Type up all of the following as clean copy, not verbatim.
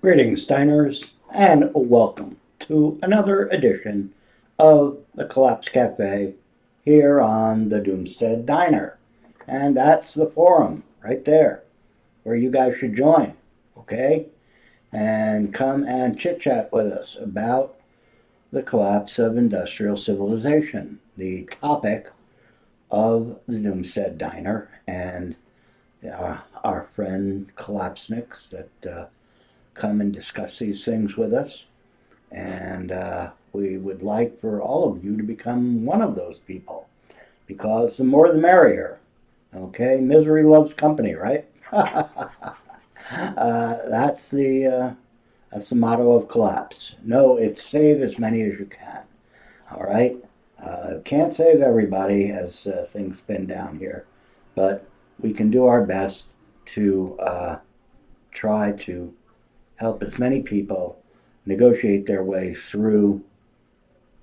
Greetings, diners, and welcome to another edition of the Collapse Cafe here on the Doomstead Diner. And that's the forum right there where you guys should join, okay? And come and chit chat with us about the collapse of industrial civilization, the topic of the Doomstead Diner, and our friend Collapsniks that come and discuss these things with us. And we would like for all of you to become one of those people because the more the merrier. Okay, misery loves company, right? That's the motto of Collapse. No, it's save as many as you can. All right, can't save everybody as things spin down here, but we can do our best to try to help as many people negotiate their way through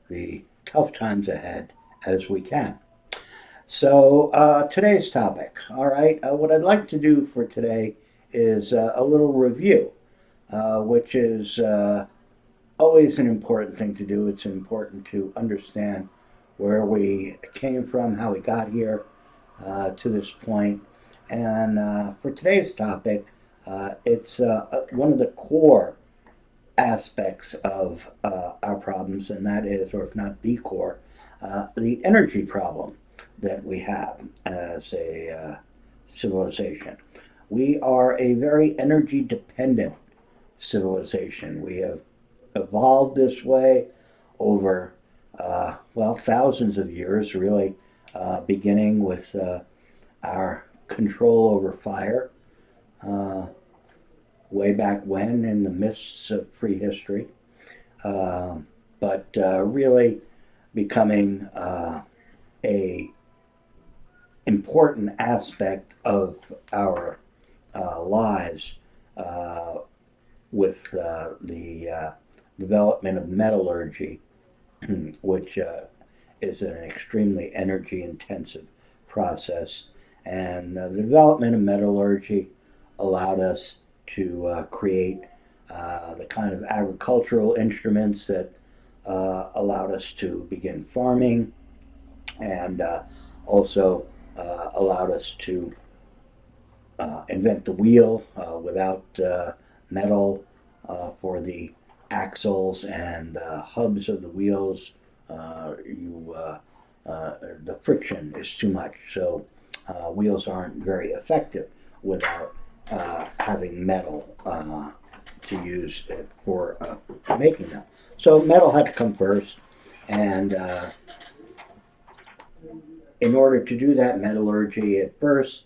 the tough times ahead as we can. So, today's topic, all right, what I'd like to do for today is a little review, which is always an important thing to do. It's important to understand where we came from, how we got here to this point. And for today's topic, it's one of the core aspects of our problems, and that is, or if not the core, the energy problem that we have as a civilization. We are a very energy dependent civilization. We have evolved this way over, well, thousands of years, really, beginning with our control over fire. Uh, Way back when in the mists of free history, but really becoming a important aspect of our lives uh, with the development of metallurgy, which is an extremely energy intensive process. And the development of metallurgy allowed us to create the kind of agricultural instruments that allowed us to begin farming and also allowed us to invent the wheel without metal for the axles and hubs of the wheels. The friction is too much, so wheels aren't very effective without having metal to use for making them. So metal had to come first, and in order to do that metallurgy at first,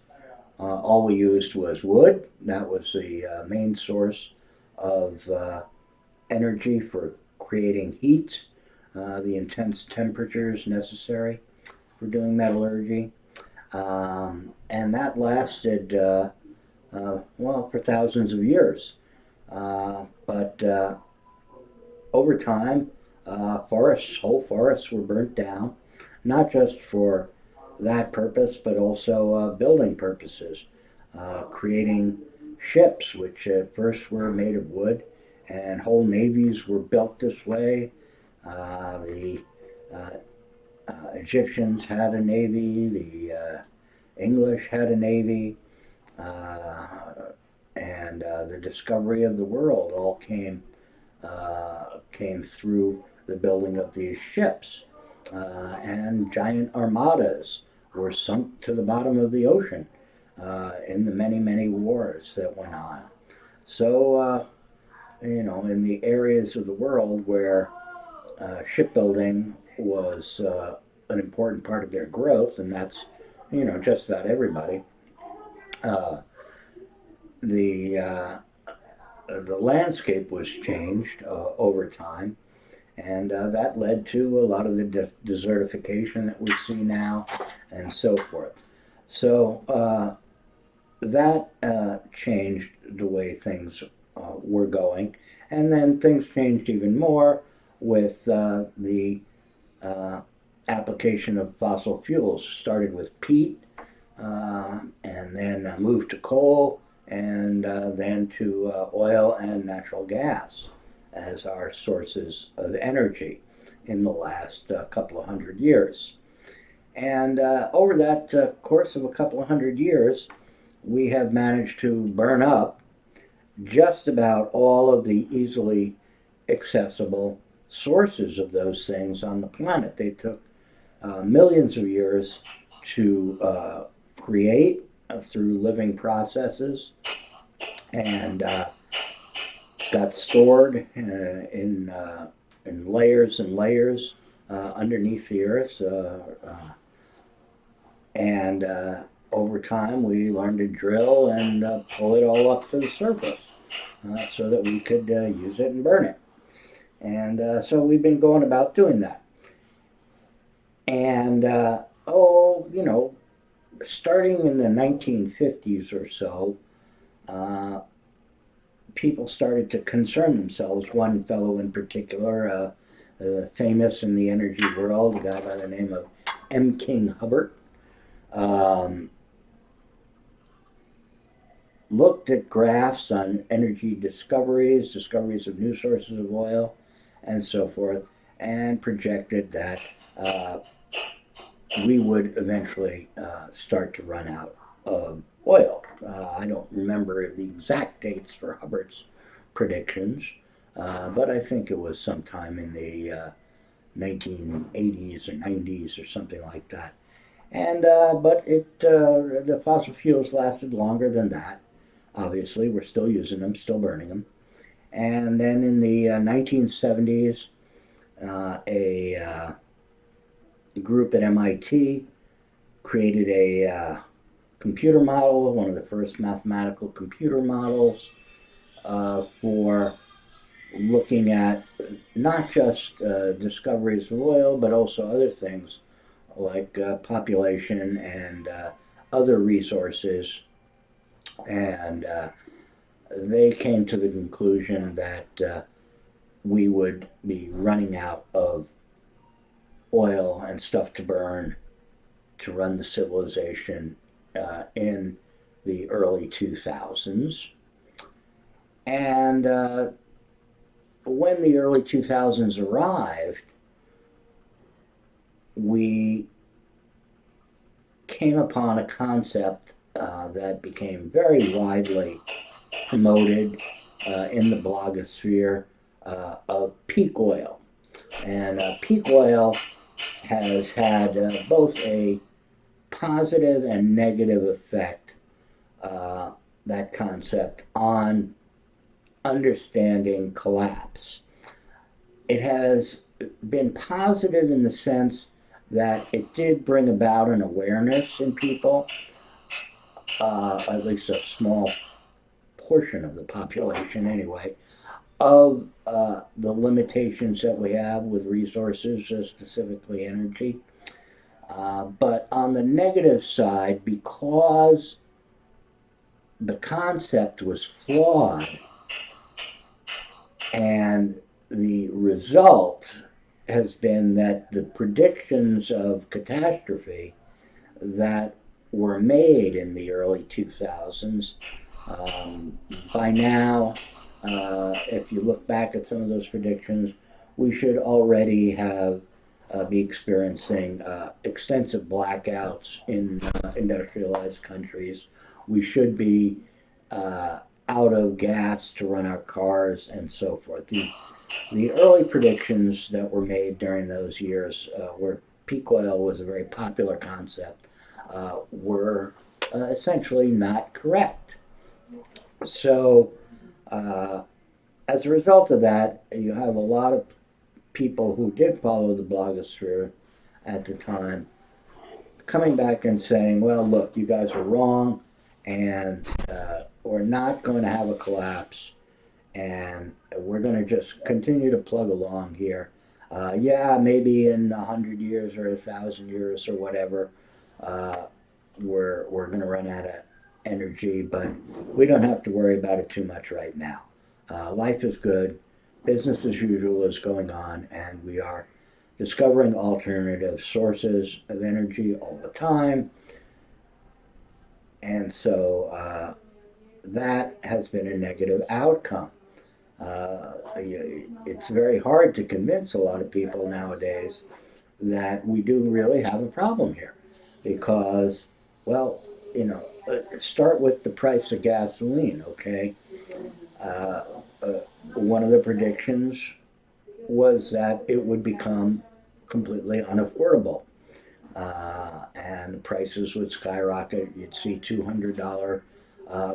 all we used was wood. That was the main source of energy for creating heat, the intense temperatures necessary for doing metallurgy. And that lasted, well, for thousands of years. But over time, whole forests were burnt down, not just for that purpose, but also building purposes, creating ships, which at first were made of wood, and whole navies were built this way. The Egyptians had a navy, the English had a navy, and the discovery of the world all came through the building of these ships. And giant armadas were sunk to the bottom of the ocean in the many, many wars that went on. So, in the areas of the world where shipbuilding was an important part of their growth, and that's, just about everybody, uh, the the landscape was changed over time, and that led to a lot of the desertification that we see now, and so forth. So that changed the way things were going, and then things changed even more with the uh, application of fossil fuels. Started with peat, and then moved to coal, and then to oil and natural gas as our sources of energy in the last couple of hundred years. And over that course of a couple of hundred years, we have managed to burn up just about all of the easily accessible sources of those things on the planet. They took millions of years to create through living processes and got stored in layers and layers underneath the earth. And over time, we learned to drill and pull it all up to the surface so that we could use it and burn it. And so we've been going about doing that. And starting in the 1950s or so, uh, people started to concern themselves. One fellow in particular, famous in the energy world, a guy by the name of M. King Hubbert, um, looked at graphs on energy discoveries of new sources of oil, and so forth, and projected that we would eventually start to run out of oil. I don't remember the exact dates for Hubbart's predictions, but I think it was sometime in the 1980s or 90s or something like that. And but the fossil fuels lasted longer than that. Obviously, we're still using them, still burning them. And then in the 1970s, a group at MIT created a computer model, one of the first mathematical computer models for looking at not just discoveries of oil, but also other things like population and other resources. And they came to the conclusion that we would be running out of oil and stuff to burn to run the civilization in the early 2000s. And when the early 2000s arrived, we came upon a concept that became very widely promoted in the blogosphere of peak oil. And peak oil has had both a positive and negative effect, that concept, on understanding collapse. It has been positive in the sense that it did bring about an awareness in people, at least a small portion of the population anyway, of the limitations that we have with resources, specifically energy. But on the negative side, because the concept was flawed and the result has been that the predictions of catastrophe that were made in the early 2000s, by now, if you look back at some of those predictions, we should already have be experiencing extensive blackouts in industrialized countries. We should be out of gas to run our cars and so forth. The early predictions that were made during those years, where peak oil was a very popular concept, were essentially not correct. So, as a result of that, you have a lot of people who did follow the blogosphere at the time coming back and saying, well, look, you guys are wrong, and we're not going to have a collapse, and we're going to just continue to plug along here. Yeah, maybe in 100 years or 1,000 years or whatever, we're going to run out of energy, but we don't have to worry about it too much right now. Life is good. Business as usual is going on, and we are discovering alternative sources of energy all the time. And so that has been a negative outcome. It's very hard to convince a lot of people nowadays that we do really have a problem here because, well, start with the price of gasoline, okay? Uh, uh, One of the predictions was that it would become completely unaffordable, and the prices would skyrocket. You'd see $200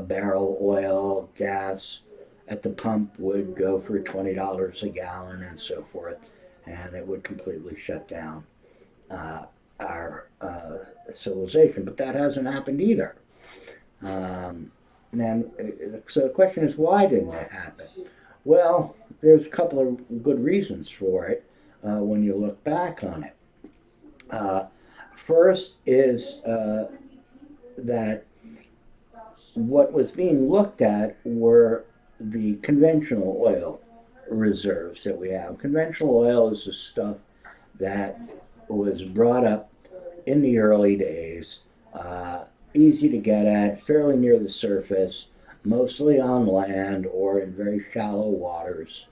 barrel oil, gas at the pump would go for $20 a gallon, and so forth, and it would completely shut down our civilization. But that hasn't happened either. Um, and so the question is, why didn't it happen? Well, there's a couple of good reasons for it when you look back on it. Uh, First is that what was being looked at were the conventional oil reserves that we have. Conventional oil is the stuff that was brought up in the early days, uh, easy to get at, fairly near the surface, mostly on land or in very shallow waters.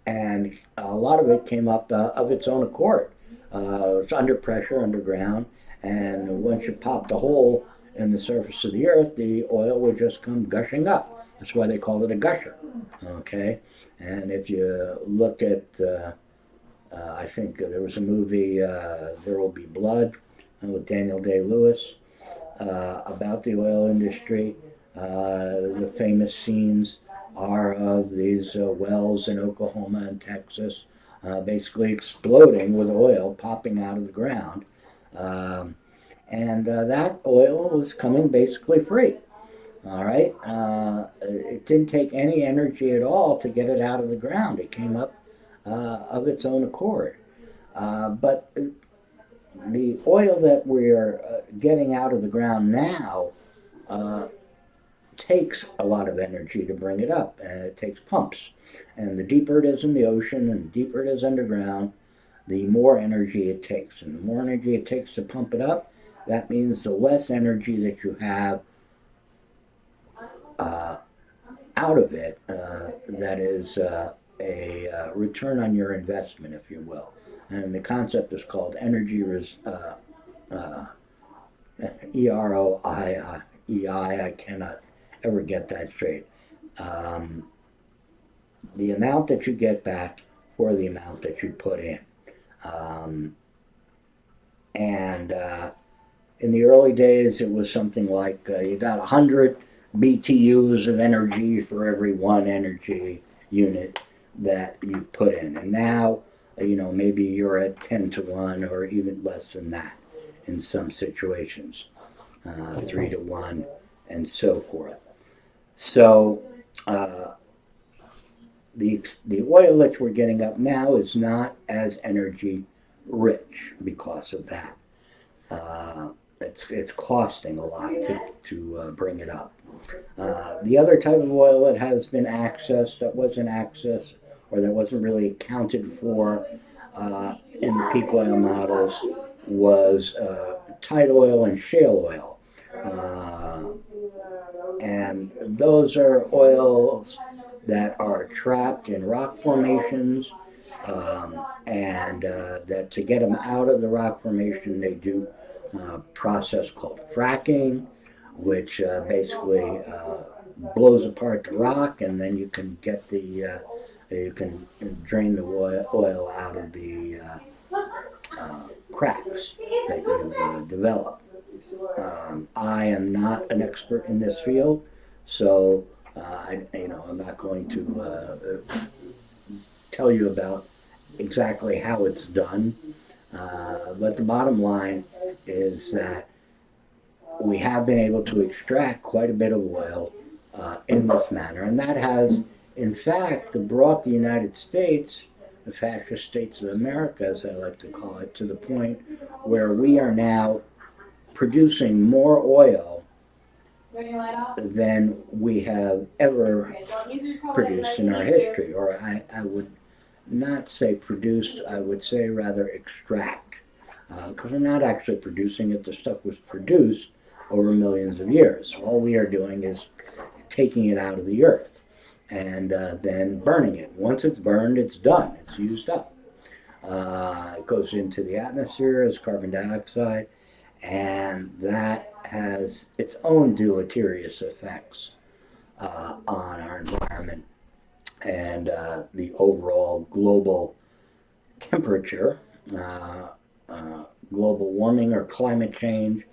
And a lot of it came up of its own accord. It's under pressure underground, and once you popped a hole in the surface of the earth, the oil would just come gushing up. That's why they call it a gusher. Okay, and if you look at, I think there was a movie, There Will Be Blood, with Daniel Day Lewis about the oil industry. The famous scenes are of these wells in Oklahoma and Texas basically exploding with oil popping out of the ground. Um, and that oil was coming basically free. All right. It didn't take any energy at all to get it out of the ground. It came up of its own accord. But the oil that we're getting out of the ground now uh, takes a lot of energy to bring it up, and it takes pumps. And the deeper it is in the ocean and the deeper it is underground, the more energy it takes. And the more energy it takes to pump it up, that means the less energy that you have uh, out of it. That is a return on your investment, if you will. And the concept is called energy uh, EROI. I cannot ever get that straight. Um, the amount that you get back for the amount that you put in. Um, and In the early days, it was something like you got 100 BTUs of energy for every one energy unit that you put in. And now, maybe you're at 10 to 1 or even less than that in some situations, 3 to 1, and so forth. So, uh, the oil that we're getting up now is not as energy rich because of that. Uh, it's costing a lot to bring it up. The other type of oil that has been accessed that wasn't accessed or that wasn't really accounted for in the peak oil models was tight oil and shale oil. Uh, and those are oils that are trapped in rock formations, and that to get them out of the rock formation, they do a process called fracking, which basically blows apart the rock, and then you can get you can drain the oil out of the cracks that you develop. I am not an expert in this field, so I'm not going to tell you about exactly how it's done. But the bottom line is that we have been able to extract quite a bit of oil in this manner, and that has, in fact, brought the United States, the fascist states of America, as I like to call it, to the point where we are now producing more oil than we have ever produced in our history. Or I would not say produced, I would say rather extract. Because we're not actually producing it, the stuff was produced, over millions of years. All we are doing is taking it out of the earth and then burning it. Once it's burned, it's done. It's used up. It goes into the atmosphere as carbon dioxide, and that has its own deleterious effects on our environment and the overall global temperature. Uh, Global warming or climate change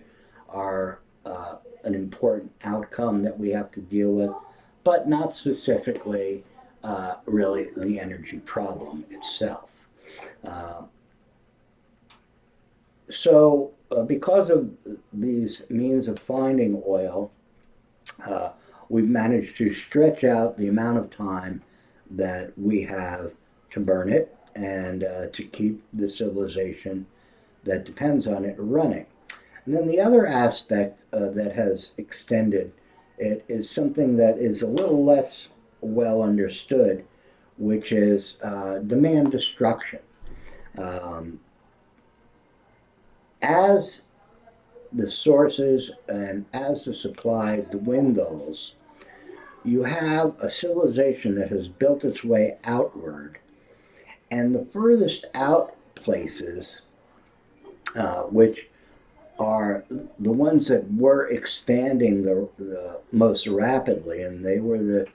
are an important outcome that we have to deal with, but not specifically really the energy problem itself. Uh, because of these means of finding oil, uh, we've managed to stretch out the amount of time that we have to burn it and to keep the civilization that depends on it running. And then the other aspect that has extended it is something that is a little less well understood, which is demand destruction. Um, as the sources and as the supply dwindles, you have a civilization that has built its way outward, and the furthest out places, which are the ones that were expanding the most rapidly, and they were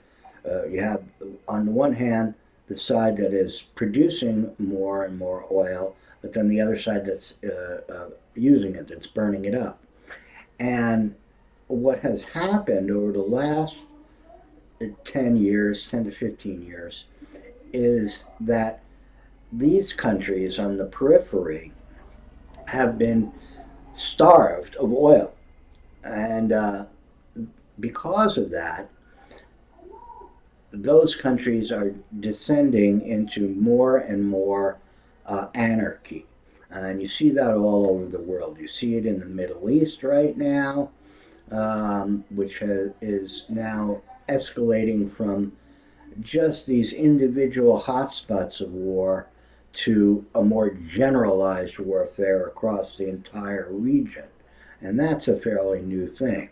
you have on the one hand the side that is producing more and more oil, but then the other side that's using it, that's burning it up. And what has happened over the last 10 years, 10 to 15 years, is that these countries on the periphery have been starved of oil. And because of that, those countries are descending into more and more anarchy. And you see that all over the world. You see it in the Middle East right now, which is now escalating from just these individual hotspots of war to a more generalized warfare across the entire region. And that's a fairly new thing.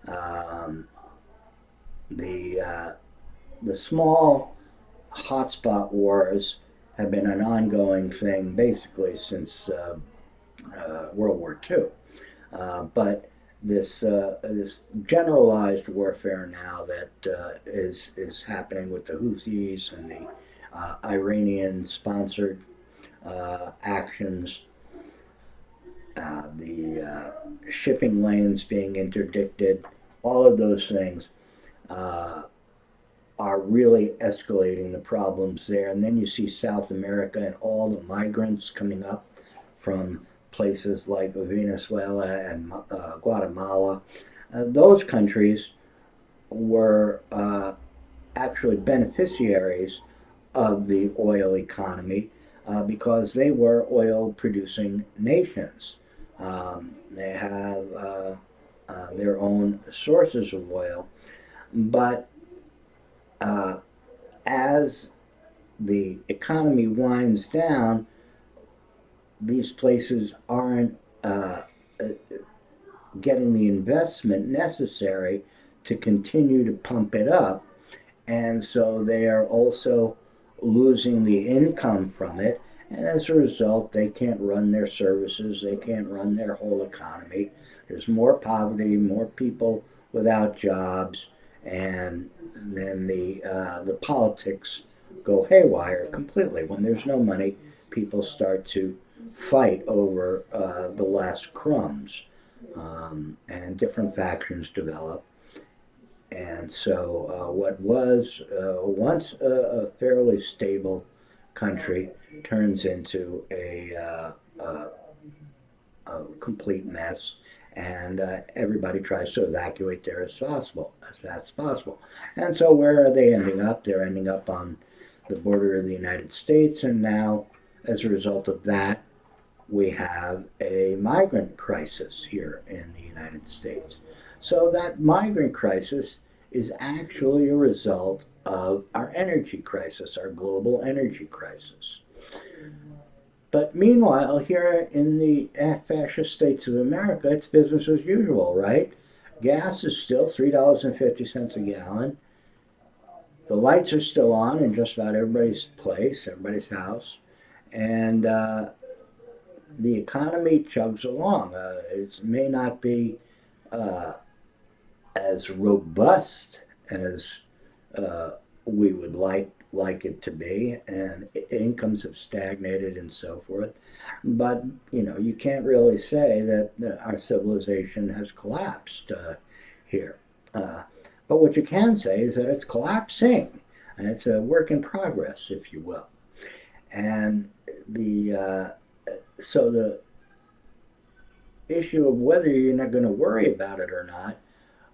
Um, the, uh, the small hotspot wars have been an ongoing thing basically since World War II. But this generalized warfare now that is happening with the Houthis and the Iranian sponsored actions, the shipping lanes being interdicted, all of those things uh, are really escalating the problems there. And then you see South America and all the migrants coming up from places like Venezuela and Guatemala. Those countries were actually beneficiaries of the oil economy because they were oil producing nations. They have their own sources of oil, but uh, as the economy winds down, these places aren't getting the investment necessary to continue to pump it up. And so they are also losing the income from it. And as a result, they can't run their services, they can't run their whole economy. There's more poverty, more people without jobs, and then the politics go haywire completely. When there's no money, people start to fight over the last crumbs, and different factions develop. And so, what was once a fairly stable country turns into a complete mess, and everybody tries to evacuate there as possible, as fast as possible. And so, where are they ending up? They're ending up on the border of the United States, and now, as a result of that, we have a migrant crisis here in the United States. So that migrant crisis is actually a result of our energy crisis, our global energy crisis. But meanwhile, here in the fascist states of America, it's business as usual, right? Gas is still $3.50 a gallon. The lights are still on in just about everybody's place, everybody's house, and the economy chugs along. It may not be uh, as robust as uh, we would like it to be, and incomes have stagnated and so forth. But you can't really say that our civilization has collapsed here. Uh, but what you can say is that it's collapsing, and it's a work in progress, if you will. And the so the issue of whether you're not going to worry about it or not,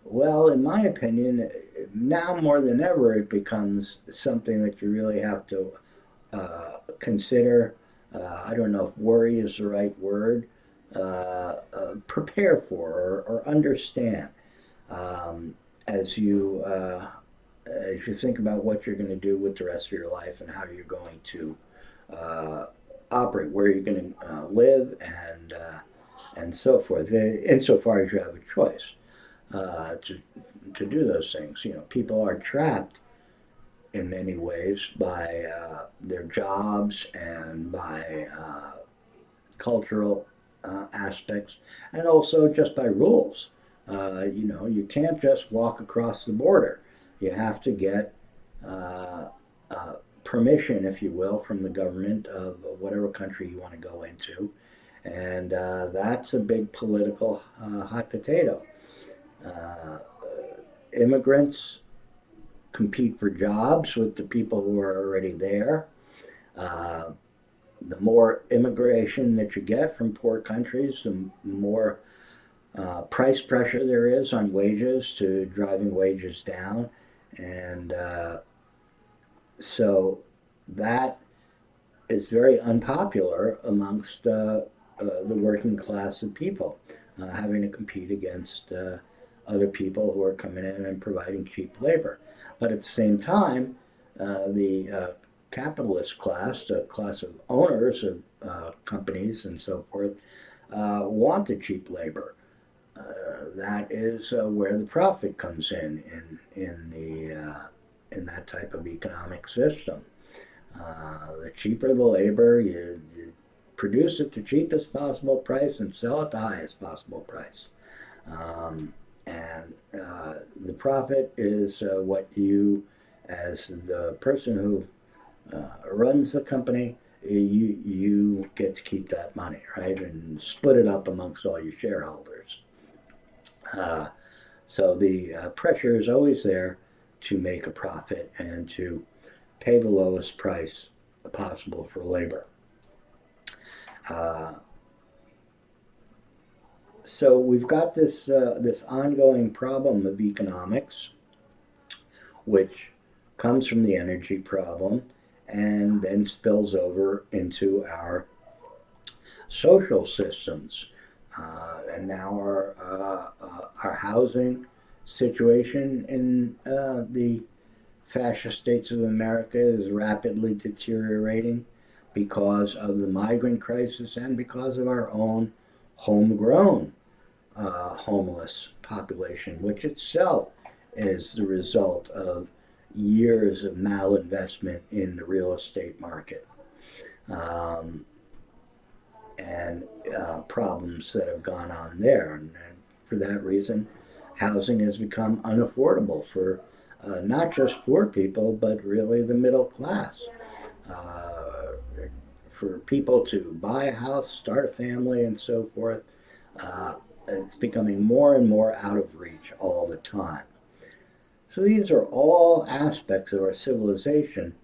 well, in my opinion, now more than ever, it becomes something that you really have to consider. I don't know if worry is the right word. Prepare for or understand um, as you as you think about what you're going to do with the rest of your life and how you're going to uh, operate, where you're going to live, and so forth. Insofar as you have a choice to do those things, people are trapped in many ways by their jobs and by cultural aspects, and also just by rules. You can't just walk across the border. You have to get uh, permission, if you will, from the government of whatever country you want to go into, and that's a big political hot potato. Uh, Immigrants compete for jobs with the people who are already there. Uh, the more immigration that you get from poor countries, the more price pressure there is on wages to driving wages down. And so that is very unpopular amongst the working class of people, having to compete against other people who are coming in and providing cheap labor. But at the same time, the capitalist class, the class of owners of companies and so forth, want the cheap labor. That is where the profit comes in that type of economic system. The cheaper the labor, you produce it the cheapest possible price and sell it the highest possible price. And the profit is what you, as the person who runs the company, you get to keep that money, right, and split it up amongst all your shareholders. Uh, so the pressure is always there to make a profit and to pay the lowest price possible for labor. Uh, so we've got this ongoing problem of economics, which comes from the energy problem and then spills over into our social systems. And now our housing situation in the fascist states of America is rapidly deteriorating because of the migrant crisis and because of our own homegrown homeless population, which itself is the result of years of malinvestment in the real estate market. Um, and Problems that have gone on there. And for that reason, housing has become unaffordable for not just poor people, but really the middle class. Uh, for people to buy a house, start a family, and so forth, uh, it's becoming more and more out of reach all the time. So these are all aspects of our civilization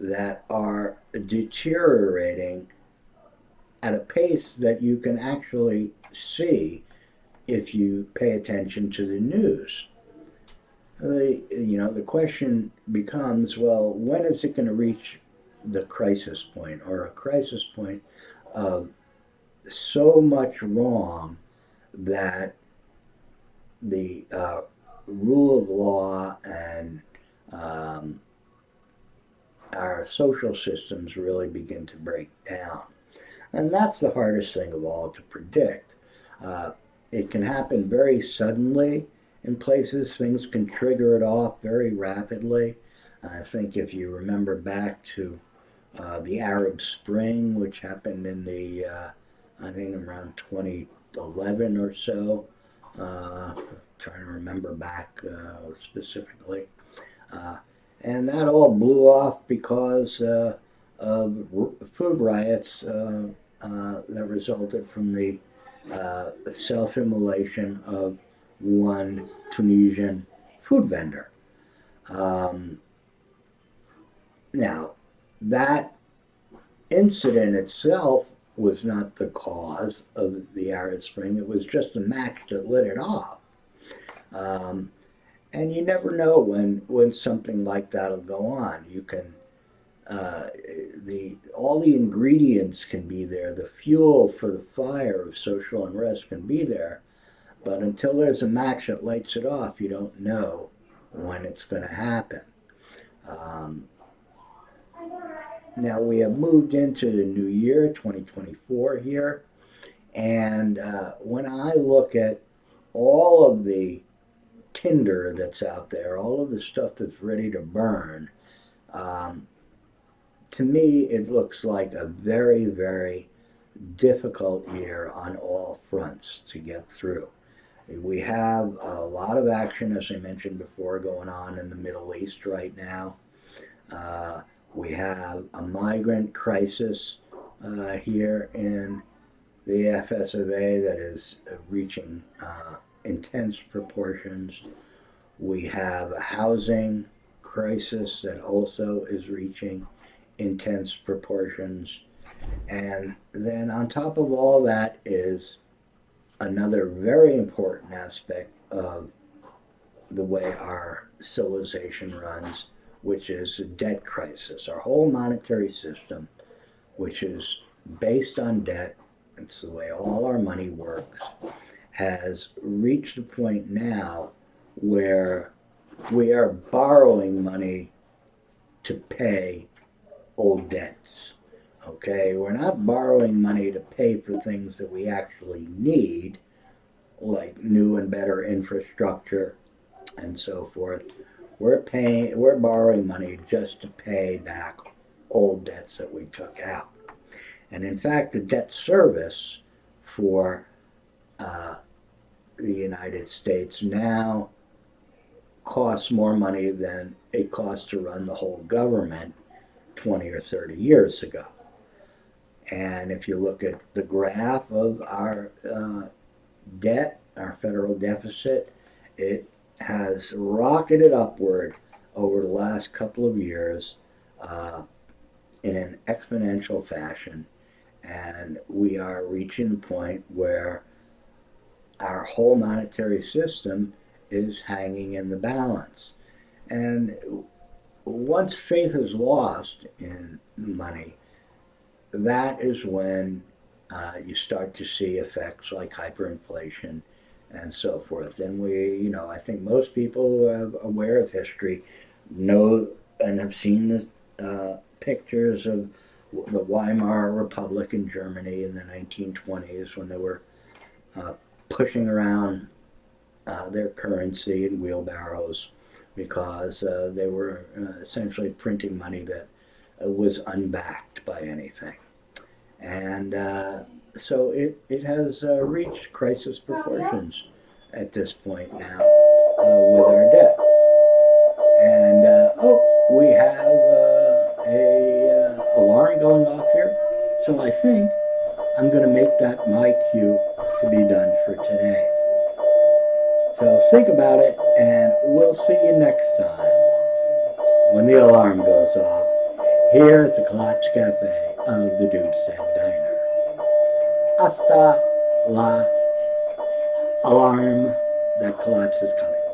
that are deteriorating at a pace that you can actually see if you pay attention to the news. The question becomes, well, when is it going to reach the crisis point, or a crisis point of so much wrong that the rule of law and um, our social systems really begin to break down? And that's the hardest thing of all to predict. Uh, it can happen very suddenly in places. Things can trigger it off very rapidly. I think if you remember back to the Arab Spring, which happened in I think around 2011 or so. Trying to remember back specifically. Uh, and that all blew off because of food riots that resulted from the self-immolation of one Tunisian food vendor. Um, Now, that incident itself was not the cause of the Arab Spring. It was just a match that lit it off. Um, and you never know when something like that'll go on. You can uh, the all the ingredients can be there. The fuel for the fire of social unrest can be there, but until there's a match that lights it off, you don't know when it's going to happen. Um, Now we have moved into the new year, 2024 here, and when I look at all of the tinder that's out there, all of the stuff that's ready to burn, um, to me it looks like a very, very difficult year on all fronts to get through. We have a lot of action, as I mentioned before, going on in the Middle East right now. Uh, we have a migrant crisis here in the FSOA that is reaching intense proportions. We have a housing crisis that also is reaching intense proportions. And then on top of all that is another very important aspect of the way our civilization runs, which is a debt crisis. Our whole monetary system, which is based on debt, it's the way all our money works, has reached a point now where we are borrowing money to pay old debts. Okay, we're not borrowing money to pay for things that we actually need, like new and better infrastructure and so forth. We're borrowing money just to pay back old debts that we took out. And in fact, the debt service for uh, the United States now costs more money than it cost to run the whole government 20 or 30 years ago. And if you look at the graph of our debt, our federal deficit, it has rocketed upward over the last couple of years uh, in an exponential fashion. And we are reaching the point where our whole monetary system is hanging in the balance. And once faith is lost in money, that is when you start to see effects like hyperinflation and so forth. And I think most people who are aware of history know and have seen the pictures of the Weimar Republic in Germany in the 1920s when they were uh, pushing around their currency in wheelbarrows because they were essentially printing money that was unbacked by anything. And so it has reached crisis proportions at this point now with our debt. And we have a alarm going off here, so I think I'm going to make that my cue to be done for today. So think about it, and we'll see you next time when the alarm goes off here at the Collapse Cafe of the Doomstead Diner. Hasta la alarm that collapse is coming.